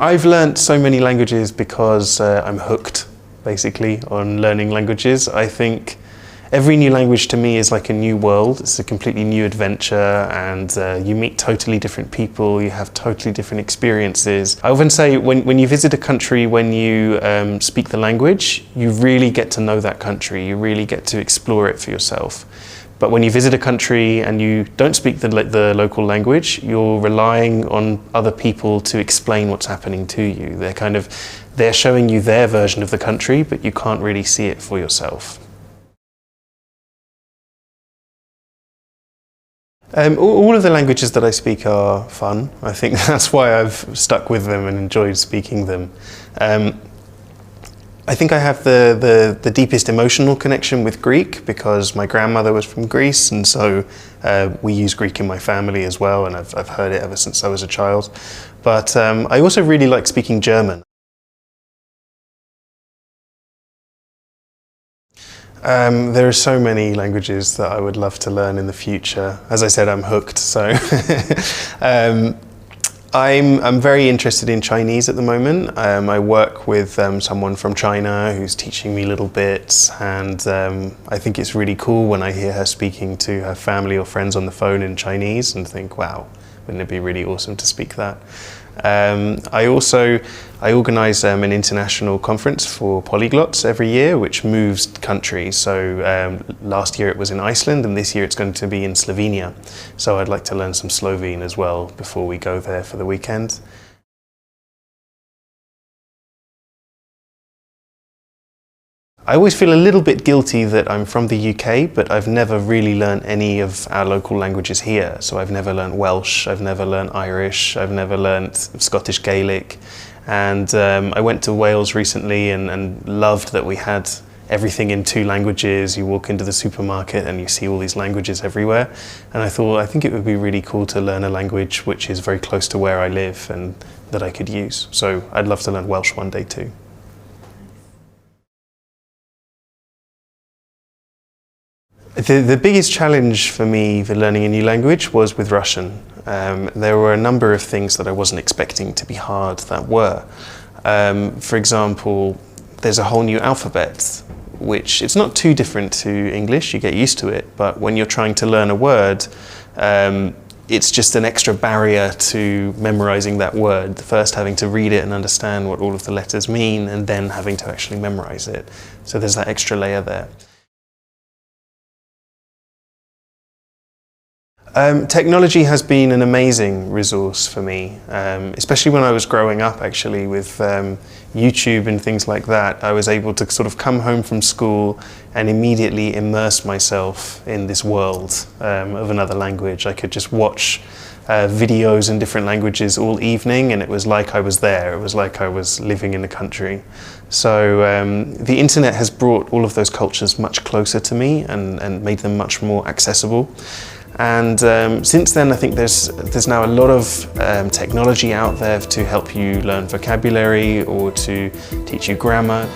I've learnt so many languages because I'm hooked, basically, on learning languages. I think every new language to me is like a new world. It's a completely new adventure, and you meet totally different people, you have totally different experiences. I often say when you visit a country, when you speak the language, you really get to know that country, you really get to explore it for yourself. But when you visit a country and you don't speak the local language, you're relying on other people to explain what's happening to you. They're showing you their version of the country, but you can't really see it for yourself. All of the languages that I speak are fun. I think that's why I've stuck with them and enjoyed speaking them. I think I have the deepest emotional connection with Greek because my grandmother was from Greece, and so we use Greek in my family as well, and I've heard it ever since I was a child. But I also really like speaking German. There are so many languages that I would love to learn in the future. As I said, I'm hooked, so I'm very interested in Chinese at the moment. I work with someone from China who's teaching me little bits, and I think it's really cool when I hear her speaking to her family or friends on the phone in Chinese and think, wow, wouldn't it be really awesome to speak that? I organise an international conference for polyglots every year, which moves countries. So last year it was in Iceland, and this year it's going to be in Slovenia. So I'd like to learn some Slovene as well before we go there for the weekend. I always feel a little bit guilty that I'm from the UK, but I've never really learned any of our local languages here. So I've never learned Welsh, I've never learned Irish, I've never learned Scottish Gaelic. And I went to Wales recently and loved that we had everything in 2 languages. You walk into the supermarket and you see all these languages everywhere. And I think it would be really cool to learn a language which is very close to where I live and that I could use. So I'd love to learn Welsh one day too. The biggest challenge for me for learning a new language was with Russian. There were a number of things that I wasn't expecting to be hard that were. For example, there's a whole new alphabet, which it's not too different to English, you get used to it, but when you're trying to learn a word, it's just an extra barrier to memorizing that word. First having to read it and understand what all of the letters mean, and then having to actually memorize it. So there's that extra layer there. Technology has been an amazing resource for me, especially when I was growing up actually with YouTube and things like that. I was able to sort of come home from school and immediately immerse myself in this world of another language. I could just watch videos in different languages all evening, and it was like I was there. It was like I was living in the country. So the internet has brought all of those cultures much closer to me and made them much more accessible. And since then, I think there's now a lot of technology out there to help you learn vocabulary or to teach you grammar.